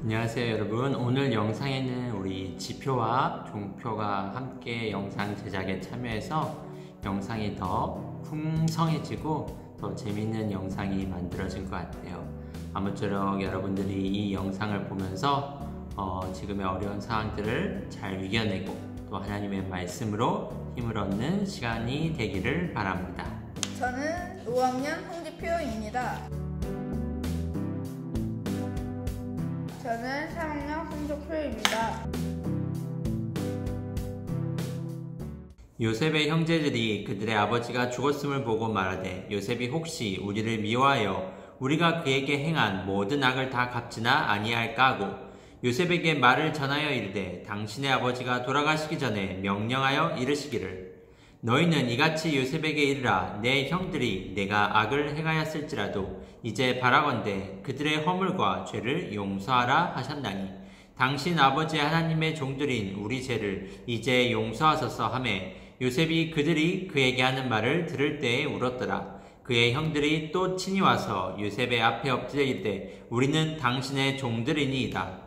안녕하세요 여러분. 오늘 영상에는 우리 지표와 종표가 함께 영상 제작에 참여해서 영상이 더 풍성해지고 더 재밌는 영상이 만들어질 것 같아요. 아무쪼록 여러분들이 이 영상을 보면서 지금의 어려운 상황들을 잘 이겨내고 또 하나님의 말씀으로 힘을 얻는 시간이 되기를 바랍니다. 저는 5학년 홍지표입니다. 저는 3학년 홍종표입니다. 요셉의 형제들이 그들의 아버지가 죽었음을 보고 말하되 요셉이 혹시 우리를 미워하여 우리가 그에게 행한 모든 악을 다 갚지나 아니할까 하고 요셉에게 말을 전하여 이르되 당신의 아버지가 돌아가시기 전에 명령하여 이르시기를 너희는 이같이 요셉에게 이르라 내 형들이 내가 악을 행하였을지라도 이제 바라건대 그들의 허물과 죄를 용서하라 하셨나니 당신 아버지 하나님의 종들인 우리 죄를 이제 용서하소서 하매 요셉이 그들이 그에게 하는 말을 들을 때에 울었더라. 그의 형들이 또 친히 와서 요셉의 앞에 엎드려 이르되 우리는 당신의 종들이니이다.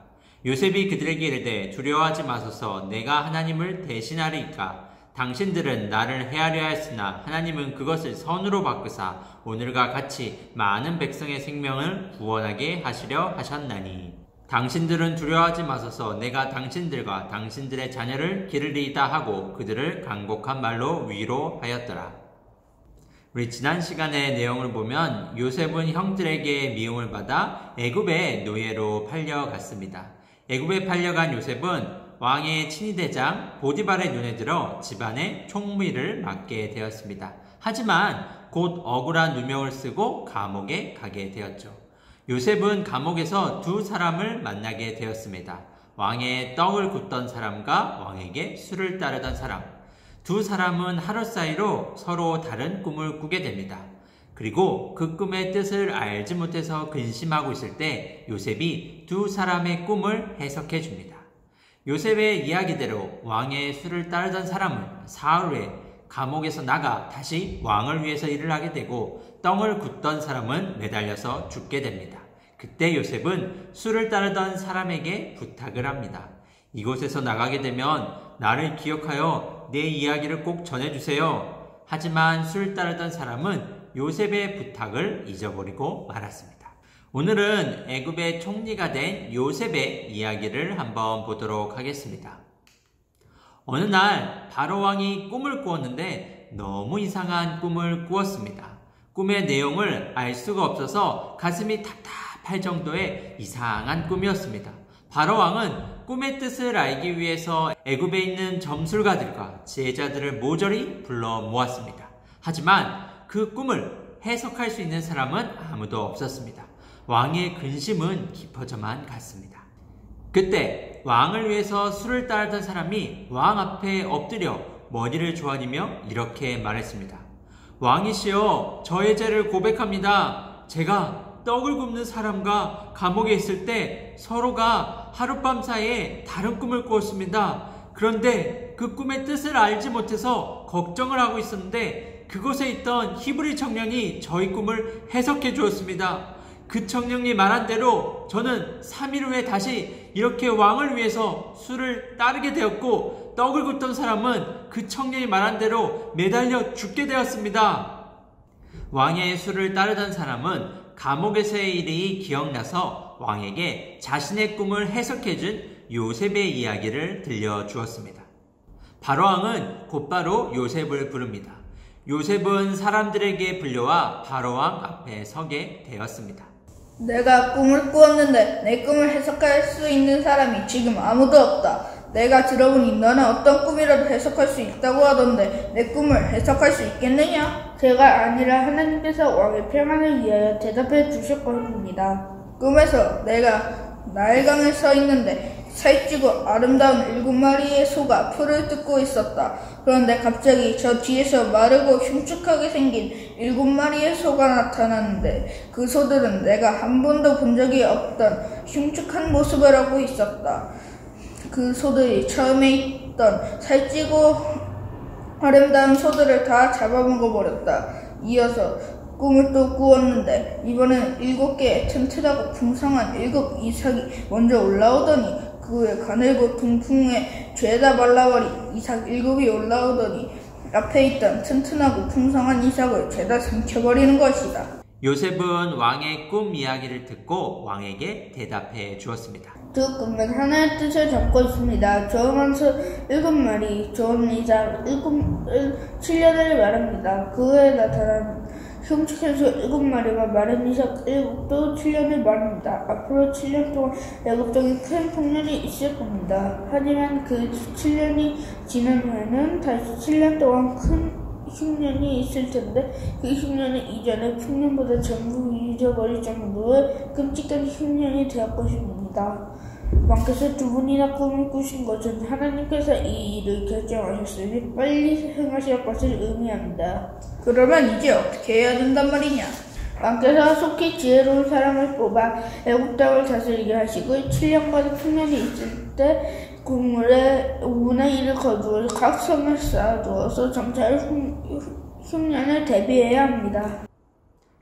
요셉이 그들에게 이르되 두려워하지 마소서 내가 하나님을 대신하리이까 당신들은 나를 해하려 하였으나 하나님은 그것을 선으로 바꾸사 오늘과 같이 많은 백성의 생명을 구원하게 하시려 하셨나니 당신들은 두려워하지 마소서 내가 당신들과 당신들의 자녀를 기르리이다 하고 그들을 간곡한 말로 위로하였더라. 우리 지난 시간의 내용을 보면 요셉은 형들에게 미움을 받아 애굽의 노예로 팔려갔습니다. 애굽에 팔려간 요셉은 왕의 친위대장 보디발의 눈에 들어 집안의 총무일을 맡게 되었습니다. 하지만 곧 억울한 누명을 쓰고 감옥에 가게 되었죠. 요셉은 감옥에서 두 사람을 만나게 되었습니다. 왕의 떡을 굽던 사람과 왕에게 술을 따르던 사람. 두 사람은 하루 사이로 서로 다른 꿈을 꾸게 됩니다. 그리고 그 꿈의 뜻을 알지 못해서 근심하고 있을 때 요셉이 두 사람의 꿈을 해석해 줍니다. 요셉의 이야기대로 왕의 술을 따르던 사람은 사흘 후에 감옥에서 나가 다시 왕을 위해서 일을 하게 되고 떡을 굽던 사람은 매달려서 죽게 됩니다. 그때 요셉은 술을 따르던 사람에게 부탁을 합니다. 이곳에서 나가게 되면 나를 기억하여 내 이야기를 꼭 전해주세요. 하지만 술 따르던 사람은 요셉의 부탁을 잊어버리고 말았습니다. 오늘은 애굽의 총리가 된 요셉의 이야기를 한번 보도록 하겠습니다. 어느 날 바로 왕이 꿈을 꾸었는데 너무 이상한 꿈을 꾸었습니다. 꿈의 내용을 알 수가 없어서 가슴이 답답할 정도의 이상한 꿈이었습니다. 바로 왕은 꿈의 뜻을 알기 위해서 애굽에 있는 점술가들과 지혜자들을 모조리 불러 모았습니다. 하지만 그 꿈을 해석할 수 있는 사람은 아무도 없었습니다. 왕의 근심은 깊어져만 갔습니다. 그때 왕을 위해서 술을 따르던 사람이 왕 앞에 엎드려 머리를 조아리며 이렇게 말했습니다. 왕이시여, 저의 죄를 고백합니다. 제가 떡을 굽는 사람과 감옥에 있을 때 서로가 하룻밤 사이에 다른 꿈을 꾸었습니다. 그런데 그 꿈의 뜻을 알지 못해서 걱정을 하고 있었는데 그곳에 있던 히브리 청년이 저희 꿈을 해석해 주었습니다. 그 청년이 말한 대로 저는 3일 후에 다시 이렇게 왕을 위해서 술을 따르게 되었고 떡을 굽던 사람은 그 청년이 말한 대로 매달려 죽게 되었습니다. 왕의 술을 따르던 사람은 감옥에서의 일이 기억나서 왕에게 자신의 꿈을 해석해준 요셉의 이야기를 들려주었습니다. 바로왕은 곧바로 요셉을 부릅니다. 요셉은 사람들에게 불려와 바로왕 앞에 서게 되었습니다. 내가 꿈을 꾸었는데 내 꿈을 해석할 수 있는 사람이 지금 아무도 없다. 내가 들어보니 너는 어떤 꿈이라도 해석할 수 있다고 하던데 내 꿈을 해석할 수 있겠느냐? 제가 아니라 하나님께서 왕의 평안을 위하여 대답해 주실 것입니다. 꿈에서 내가 나일강에 서 있는데 살찌고 아름다운 7마리의 소가 풀을 뜯고 있었다. 그런데 갑자기 저 뒤에서 마르고 흉측하게 생긴 7마리의 소가 나타났는데 그 소들은 내가 한 번도 본 적이 없던 흉측한 모습을 하고 있었다. 그 소들이 처음에 있던 살찌고 아름다운 소들을 다 잡아먹어버렸다. 이어서 꿈을 또 꾸었는데 이번에는 7개의 튼튼하고 풍성한 7 이삭이 먼저 올라오더니 그 후에 가늘고 둥퉁에 죄다 발라버린 이삭 7이 올라오더니 앞에 있던 튼튼하고 풍성한 이삭을 죄다 삼켜버리는 것이다. 요셉은 왕의 꿈 이야기를 듣고 왕에게 대답해 주었습니다. 두 꿈은 하나의 뜻을 담고 있습니다. 좋은 원수 7마리, 좋은 이삭 7년을 말합니다. 그 후에 나타난 흉측한 소 7마리가 마른 이삭 7도 7년을 말합니다. 앞으로 7년 동안 애굽 땅에 큰 풍년이 있을 겁니다. 하지만 그 7년이 지난 후에는 다시 7년 동안 큰 흉년이 있을 텐데 그 흉년은 이전의 풍년보다 전부 잊어버릴 정도의 끔찍한 흉년이 되었 것입니다. 왕께서 2번이나 꿈을 꾸신 것은 하나님께서 이 일을 결정하셨으니 빨리 행하실 것을 의미합니다. 그러면 이제 어떻게 해야 된단 말이냐? 왕께서 속히 지혜로운 사람을 뽑아 애굽 땅을 다스리게 하시고 7년간 풍년이 있을 때 국물의 5분의 1을 거두어 각 성에 쌓아두어서 정찰 흉년을 대비해야 합니다.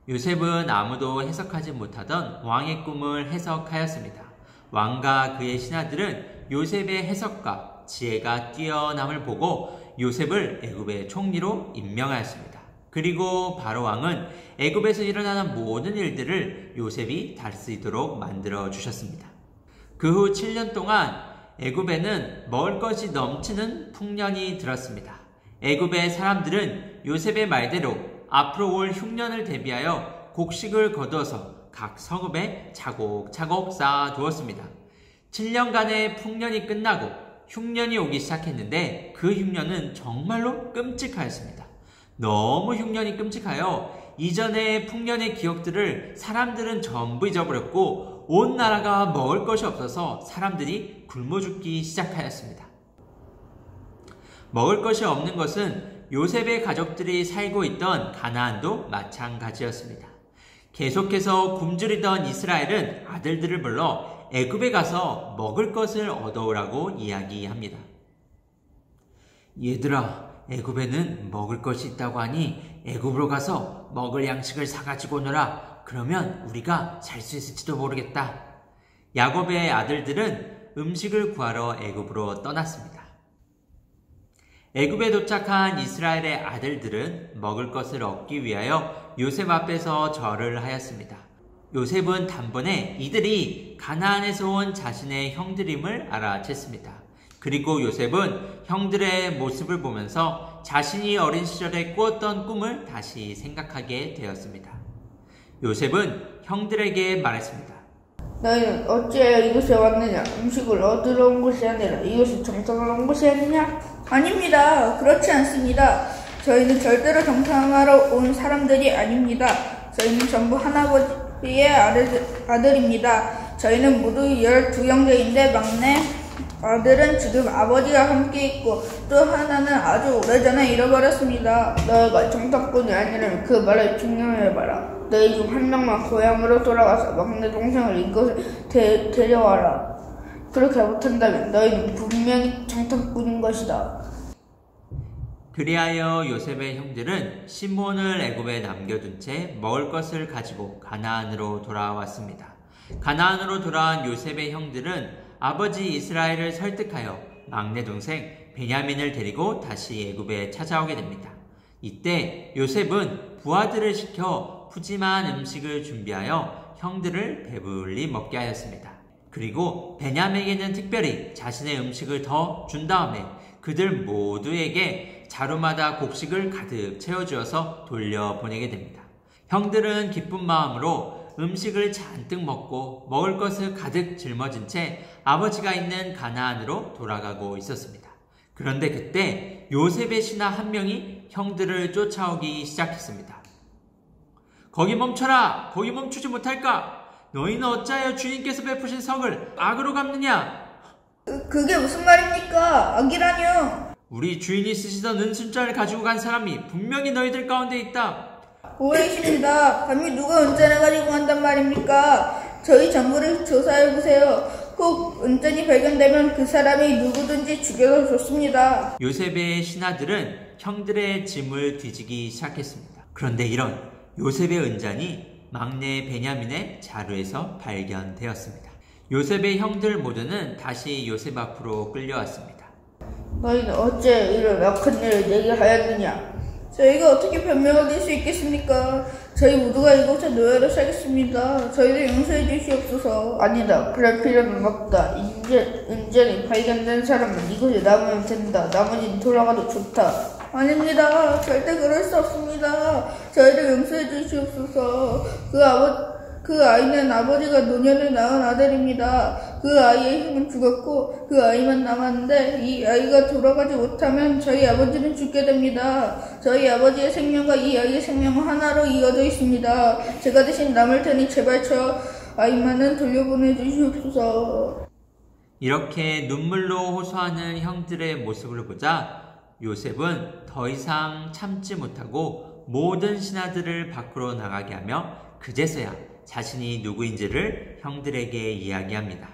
요셉은 아무도 해석하지 못하던 왕의 꿈을 해석하였습니다. 왕과 그의 신하들은 요셉의 해석과 지혜가 뛰어남을 보고 요셉을 애굽의 총리로 임명하였습니다. 그리고 바로 왕은 애굽에서 일어나는 모든 일들을 요셉이 다스리도록 만들어 주셨습니다. 그 후 7년 동안 애굽에는 먹을 것이 넘치는 풍년이 들었습니다. 애굽의 사람들은 요셉의 말대로 앞으로 올 흉년을 대비하여 곡식을 거두어서 각 성읍에 차곡차곡 쌓아두었습니다. 7년간의 풍년이 끝나고 흉년이 오기 시작했는데 그 흉년은 정말로 끔찍하였습니다. 너무 흉년이 끔찍하여 이전의 풍년의 기억들을 사람들은 전부 잊어버렸고 온 나라가 먹을 것이 없어서 사람들이 굶어 죽기 시작하였습니다. 먹을 것이 없는 것은 요셉의 가족들이 살고 있던 가나안도 마찬가지였습니다. 계속해서 굶주리던 이스라엘은 아들들을 불러 애굽에 가서 먹을 것을 얻어오라고 이야기합니다. 얘들아, 애굽에는 먹을 것이 있다고 하니 애굽으로 가서 먹을 양식을 사가지고 오너라. 그러면 우리가 살 수 있을지도 모르겠다. 야곱의 아들들은 음식을 구하러 애굽으로 떠났습니다. 애굽에 도착한 이스라엘의 아들들은 먹을 것을 얻기 위하여 요셉 앞에서 절을 하였습니다. 요셉은 단번에 이들이 가나안에서 온 자신의 형들임을 알아챘습니다. 그리고 요셉은 형들의 모습을 보면서 자신이 어린 시절에 꾸었던 꿈을 다시 생각하게 되었습니다. 요셉은 형들에게 말했습니다. 너희는 어찌하여 이곳에 왔느냐? 음식을 얻으러 온 것이 아니라 이곳에 정탐하러 온 것이 아니냐? 아닙니다. 그렇지 않습니다. 저희는 절대로 정탐하러 온 사람들이 아닙니다. 저희는 전부 할아버지의 아들입니다. 저희는 모두 12형제인데 막내 아들은 지금 아버지와 함께 있고 또 하나는 아주 오래전에 잃어버렸습니다. 너희가 정탐꾼이 아니라면 그 말을 증명해봐라. 너희 중 한 명만 고향으로 돌아가서 막내 동생을 이곳에 데려와라. 그렇게 못한다면 너희는 분명히 정탐꾼인 것이다. 그리하여 요셉의 형들은 시몬을 애굽에 남겨둔 채 먹을 것을 가지고 가나안으로 돌아왔습니다. 가나안으로 돌아온 요셉의 형들은 아버지 이스라엘을 설득하여 막내 동생 베냐민을 데리고 다시 애굽에 찾아오게 됩니다. 이때 요셉은 부하들을 시켜 푸짐한 음식을 준비하여 형들을 배불리 먹게 하였습니다. 그리고 베냐민에게는 특별히 자신의 음식을 더 준 다음에 그들 모두에게 자루마다 곡식을 가득 채워주어서 돌려보내게 됩니다. 형들은 기쁜 마음으로 음식을 잔뜩 먹고 먹을 것을 가득 짊어진 채 아버지가 있는 가나안으로 돌아가고 있었습니다. 그런데 그때 요셉의 신하 한 명이 형들을 쫓아오기 시작했습니다. 거기 멈춰라! 거기 멈추지 못할까? 너희는 어찌하여 주인께서 베푸신 성을 악으로 갚느냐? 그게 무슨 말입니까? 악이라뇨? 우리 주인이 쓰시던 은순자를 가지고 간 사람이 분명히 너희들 가운데 있다. 오해이십니다. 감히 누가 은전을 가지고 간단 말입니까? 저희 전부를 조사해보세요. 혹 은전이 발견되면 그 사람이 누구든지 죽여도 좋습니다. 요셉의 신하들은 형들의 짐을 뒤지기 시작했습니다. 그런데 이런 요셉의 은잔이 막내 베냐민의 자루에서 발견되었습니다. 요셉의 형들 모두는 다시 요셉 앞으로 끌려왔습니다. 너희는 어째 이런 악한 일을 내게 하였느냐? 저희가 어떻게 변명을 낼 수 있겠습니까? 저희 모두가 이곳에 노예로 살겠습니다. 저희를 용서해 주시옵소서. 아니다. 그럴 필요는 없다. 은전이 발견된 사람은 이곳에 남으면 된다. 나머지는 돌아가도 좋다. 아닙니다. 절대 그럴 수 없습니다. 저희를 용서해 주시옵소서. 그 아이는 아버지가 노년에 낳은 아들입니다. 그 아이의 힘은 죽었고 그 아이만 남았는데 이 아이가 돌아가지 못하면 저희 아버지는 죽게 됩니다. 저희 아버지의 생명과 이 아이의 생명은 하나로 이어져 있습니다. 제가 대신 남을 테니 제발 저 아이만은 돌려보내 주시옵소서. 이렇게 눈물로 호소하는 형들의 모습을 보자 요셉은 더 이상 참지 못하고 모든 신하들을 밖으로 나가게 하며 그제서야 자신이 누구인지를 형들에게 이야기합니다.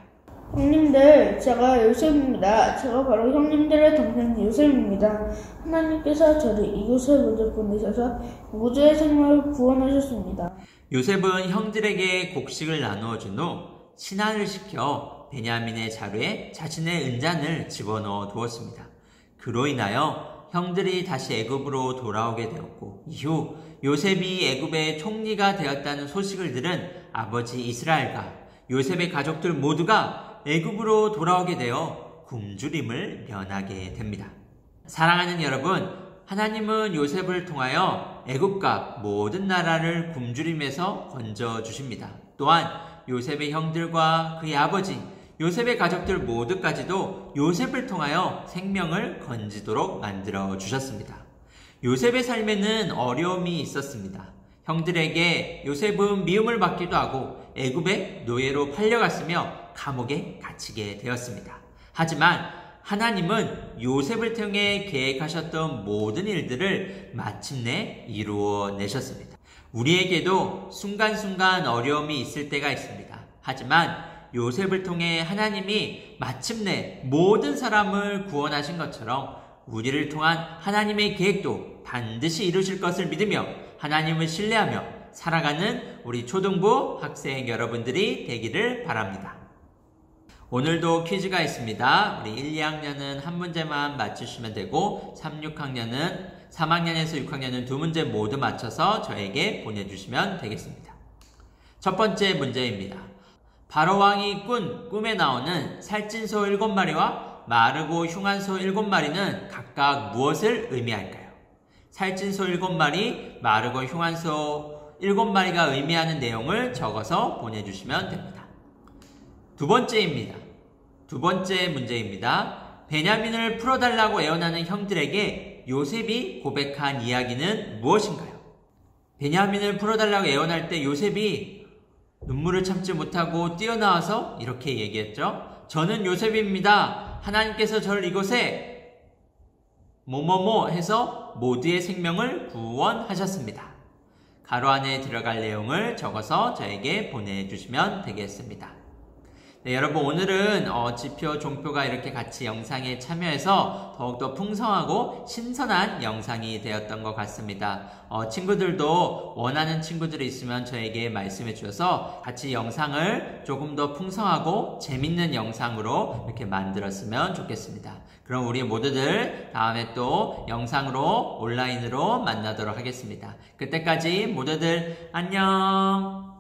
형님들, 제가 요셉입니다. 제가 바로 형님들의 동생 요셉입니다. 하나님께서 저를 이곳에 먼저 보내셔서 모두의 생명을 구원하셨습니다. 요셉은 형들에게 곡식을 나누어 준 후 신하를 시켜 베냐민의 자루에 자신의 은잔을 집어넣어 두었습니다. 그로 인하여 형들이 다시 애굽으로 돌아오게 되었고 이후 요셉이 애굽의 총리가 되었다는 소식을 들은 아버지 이스라엘과 요셉의 가족들 모두가 애굽으로 돌아오게 되어 굶주림을 면하게 됩니다. 사랑하는 여러분, 하나님은 요셉을 통하여 애굽과 모든 나라를 굶주림에서 건져주십니다. 또한 요셉의 형들과 그의 아버지, 요셉의 가족들 모두까지도 요셉을 통하여 생명을 건지도록 만들어 주셨습니다. 요셉의 삶에는 어려움이 있었습니다. 형들에게 요셉은 미움을 받기도 하고 애굽의 노예로 팔려갔으며 감옥에 갇히게 되었습니다. 하지만 하나님은 요셉을 통해 계획하셨던 모든 일들을 마침내 이루어 내셨습니다. 우리에게도 순간순간 어려움이 있을 때가 있습니다. 하지만 요셉을 통해 하나님이 마침내 모든 사람을 구원하신 것처럼 우리를 통한 하나님의 계획도 반드시 이루실 것을 믿으며 하나님을 신뢰하며 살아가는 우리 초등부 학생 여러분들이 되기를 바랍니다. 오늘도 퀴즈가 있습니다. 우리 1, 2학년은 한 문제만 맞추시면 되고 3, 6학년은 3학년에서 6학년은 두 문제 모두 맞춰서 저에게 보내주시면 되겠습니다. 첫 번째 문제입니다. 바로왕이 꾼 꿈에 나오는 살찐소 7마리와 마르고 흉한 소 7마리는 각각 무엇을 의미할까요? 살찐소 7마리, 마르고 흉한 소 7마리가 의미하는 내용을 적어서 보내주시면 됩니다. 두 번째 문제입니다. 베냐민을 풀어달라고 애원하는 형들에게 요셉이 고백한 이야기는 무엇인가요? 베냐민을 풀어달라고 애원할 때 요셉이 눈물을 참지 못하고 뛰어나와서 이렇게 얘기했죠. 저는 요셉입니다. 하나님께서 저를 이곳에 뭐뭐뭐 해서 모두의 생명을 구원하셨습니다. 가로 안에 들어갈 내용을 적어서 저에게 보내주시면 되겠습니다. 네, 여러분 오늘은 지표, 종표가 이렇게 같이 영상에 참여해서 더욱더 풍성하고 신선한 영상이 되었던 것 같습니다. 친구들도 원하는 친구들이 있으면 저에게 말씀해 주셔서 같이 영상을 조금 더 풍성하고 재밌는 영상으로 이렇게 만들었으면 좋겠습니다. 그럼 우리 모두들 다음에 또 영상으로 온라인으로 만나도록 하겠습니다. 그때까지 모두들 안녕!